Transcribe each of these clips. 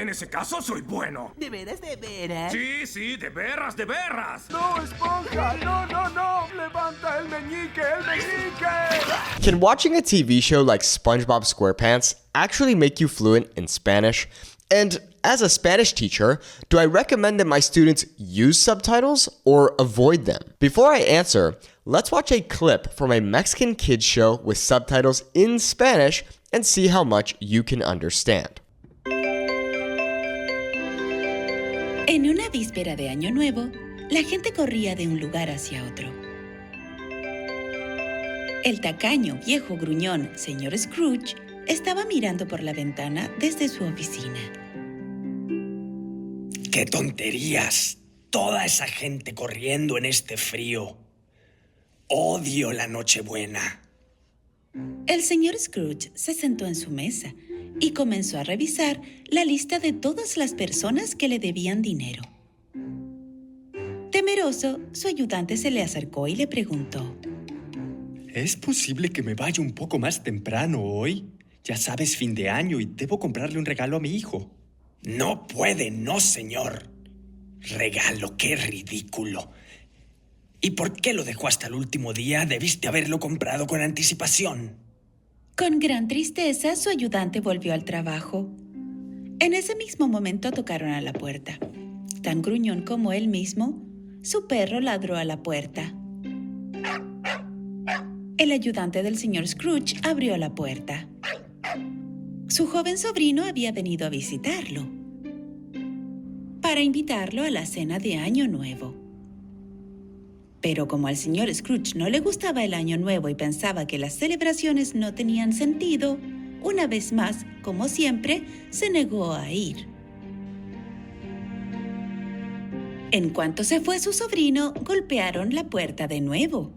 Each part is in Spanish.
En ese caso soy bueno. ¿De veras, de veras? Sí, sí, de veras, de veras. ¡No, esponja! ¡No, no, no! ¡Levanta el meñique, el meñique! Can watching a TV show like SpongeBob SquarePants actually make you fluent in Spanish? And as a Spanish teacher, do I recommend that my students use subtitles or avoid them? Before I answer, let's watch a clip from a Mexican kids show with subtitles in Spanish and see how much you can understand. En una víspera de Año Nuevo, la gente corría de un lugar hacia otro. El tacaño, viejo gruñón, señor Scrooge, estaba mirando por la ventana desde su oficina. ¡Qué tonterías! Toda esa gente corriendo en este frío. Odio la Nochebuena. El señor Scrooge se sentó en su mesa y comenzó a revisar la lista de todas las personas que le debían dinero. Temeroso, su ayudante se le acercó y le preguntó: ¿Es posible que me vaya un poco más temprano hoy? Ya sabes, fin de año y debo comprarle un regalo a mi hijo. No puede, no, señor. Regalo, qué ridículo. ¿Y por qué lo dejó hasta el último día? Debiste haberlo comprado con anticipación. Con gran tristeza, su ayudante volvió al trabajo. En ese mismo momento tocaron a la puerta. Tan gruñón como él mismo, su perro ladró a la puerta. El ayudante del señor Scrooge abrió la puerta. Su joven sobrino había venido a visitarlo para invitarlo a la cena de Año Nuevo. Pero como al señor Scrooge no le gustaba el Año Nuevo y pensaba que las celebraciones no tenían sentido, una vez más, como siempre, se negó a ir. En cuanto se fue su sobrino, golpearon la puerta de nuevo.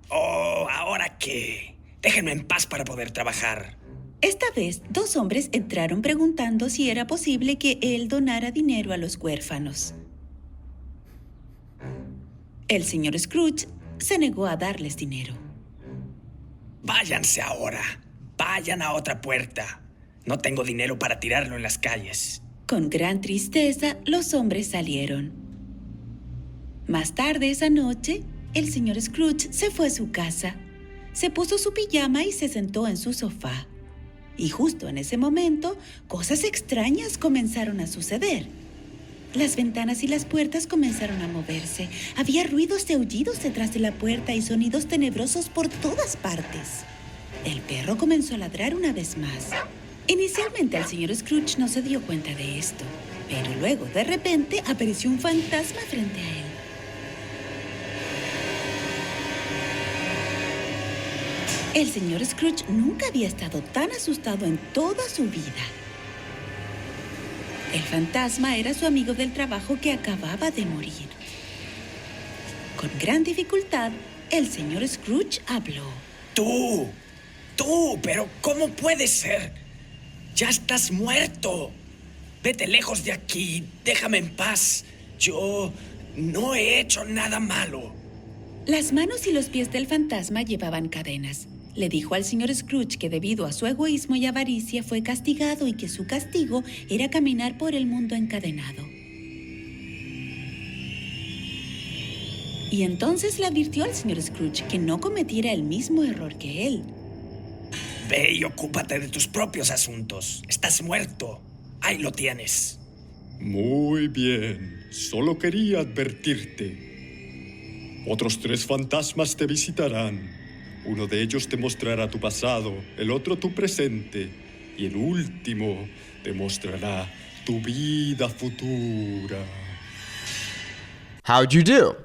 Oh, ¿ahora qué? Déjenme en paz para poder trabajar. Esta vez, dos hombres entraron preguntando si era posible que él donara dinero a los huérfanos. El señor Scrooge se negó a darles dinero. Váyanse ahora. Vayan a otra puerta. No tengo dinero para tirarlo en las calles. Con gran tristeza, los hombres salieron. Más tarde esa noche, el señor Scrooge se fue a su casa. Se puso su pijama y se sentó en su sofá. Y justo en ese momento, cosas extrañas comenzaron a suceder. Las ventanas y las puertas comenzaron a moverse. Había ruidos de aullidos detrás de la puerta y sonidos tenebrosos por todas partes. El perro comenzó a ladrar una vez más. Inicialmente el señor Scrooge no se dio cuenta de esto, pero luego de repente apareció un fantasma frente a él. El señor Scrooge nunca había estado tan asustado en toda su vida. El fantasma era su amigo del trabajo que acababa de morir. Con gran dificultad, el señor Scrooge habló. ¡Tú! ¿Pero cómo puede ser? ¡Ya estás muerto! Vete lejos de aquí, déjame en paz. Yo no he hecho nada malo. Las manos y los pies del fantasma llevaban cadenas. Le dijo al señor Scrooge que debido a su egoísmo y avaricia fue castigado y que su castigo era caminar por el mundo encadenado. Y entonces le advirtió al señor Scrooge que no cometiera el mismo error que él. Ve y ocúpate de tus propios asuntos. Estás muerto. Ahí lo tienes. Muy bien. Solo quería advertirte. Otros 3 fantasmas te visitarán. Uno de ellos te mostrará tu pasado, el otro tu presente y el último te mostrará tu vida futura. How'd you do?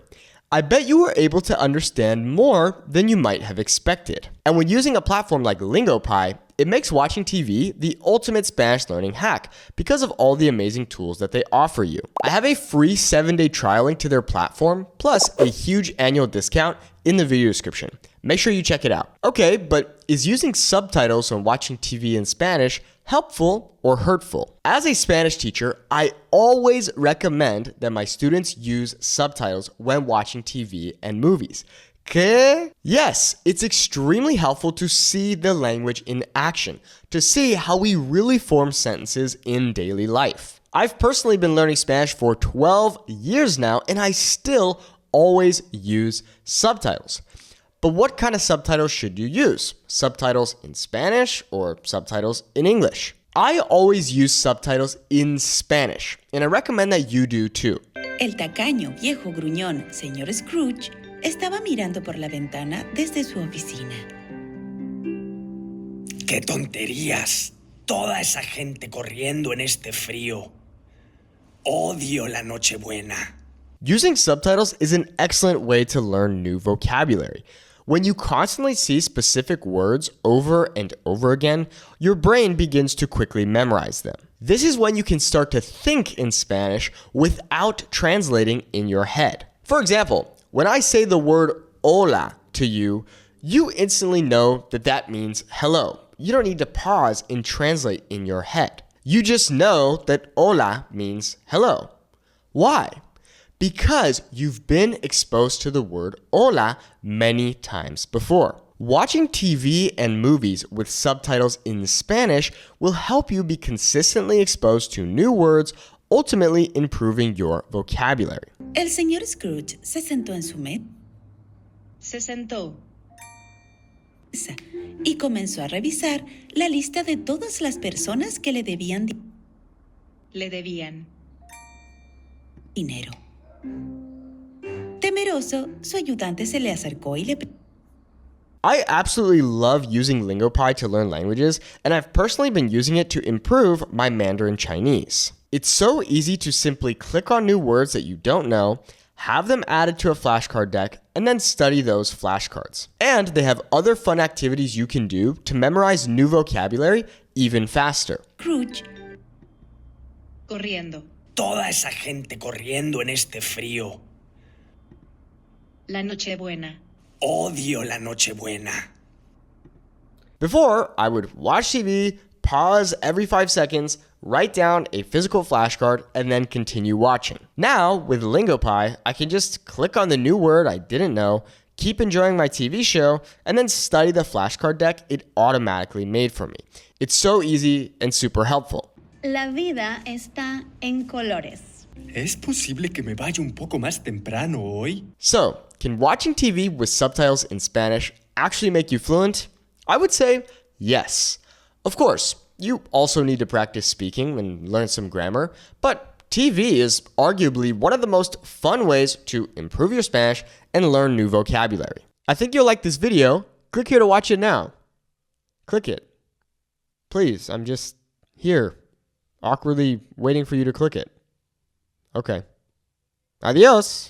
I bet you were able to understand more than you might have expected. And when using a platform like LingoPie, it makes watching TV the ultimate Spanish learning hack because of all the amazing tools that they offer you. I have a free 7-day trial link to their platform, plus a huge annual discount in the video description. Make sure you check it out. Okay, but is using subtitles when watching TV in Spanish helpful or hurtful? As a Spanish teacher, I always recommend that my students use subtitles when watching TV and movies. ¿Qué? Yes, it's extremely helpful to see the language in action, to see how we really form sentences in daily life. I've personally been learning Spanish for 12 years now, and I still always use subtitles. But what kind of subtitles should you use? Subtitles in Spanish or subtitles in English? I always use subtitles in Spanish, and I recommend that you do too. El tacaño, viejo gruñón, señor Scrooge, estaba mirando por la ventana desde su oficina. ¡Qué tonterías! Toda esa gente corriendo en este frío. Odio la Nochebuena. Using subtitles is an excellent way to learn new vocabulary. When you constantly see specific words over and over again, your brain begins to quickly memorize them. This is when you can start to think in Spanish without translating in your head. For example, when I say the word hola to you, you instantly know that that means hello. You don't need to pause and translate in your head. You just know that hola means hello. Why? Because you've been exposed to the word hola many times before. Watching TV and movies with subtitles in Spanish will help you be consistently exposed to new words, ultimately improving your vocabulary. El señor Scrooge se sentó en su mesa y comenzó a revisar la lista de todas las personas que le debían dinero. Temeroso, su ayudante se le acercó y le preguntó. I absolutely love using LingoPie to learn languages, and I've personally been using it to improve my Mandarin Chinese. It's so easy to simply click on new words that you don't know, have them added to a flashcard deck, and then study those flashcards. And they have other fun activities you can do to memorize new vocabulary even faster. Scrooge. Corriendo. Toda esa gente corriendo en este frío. La Nochebuena. Odio la Nochebuena. Before, I would watch TV, pause every 5 seconds, write down a physical flashcard, and then continue watching. Now, with LingoPie, I can just click on the new word I didn't know, keep enjoying my TV show, and then study the flashcard deck it automatically made for me. It's so easy and super helpful. La vida está en colores. ¿Es posible que me vaya un poco más temprano hoy? So, can watching TV with subtitles in Spanish actually make you fluent? I would say yes. Of course, you also need to practice speaking and learn some grammar, but TV is arguably one of the most fun ways to improve your Spanish and learn new vocabulary. I think you'll like this video. Click here to watch it now. Click it. Please, I'm just here, awkwardly waiting for you to click it. Okay. Adios.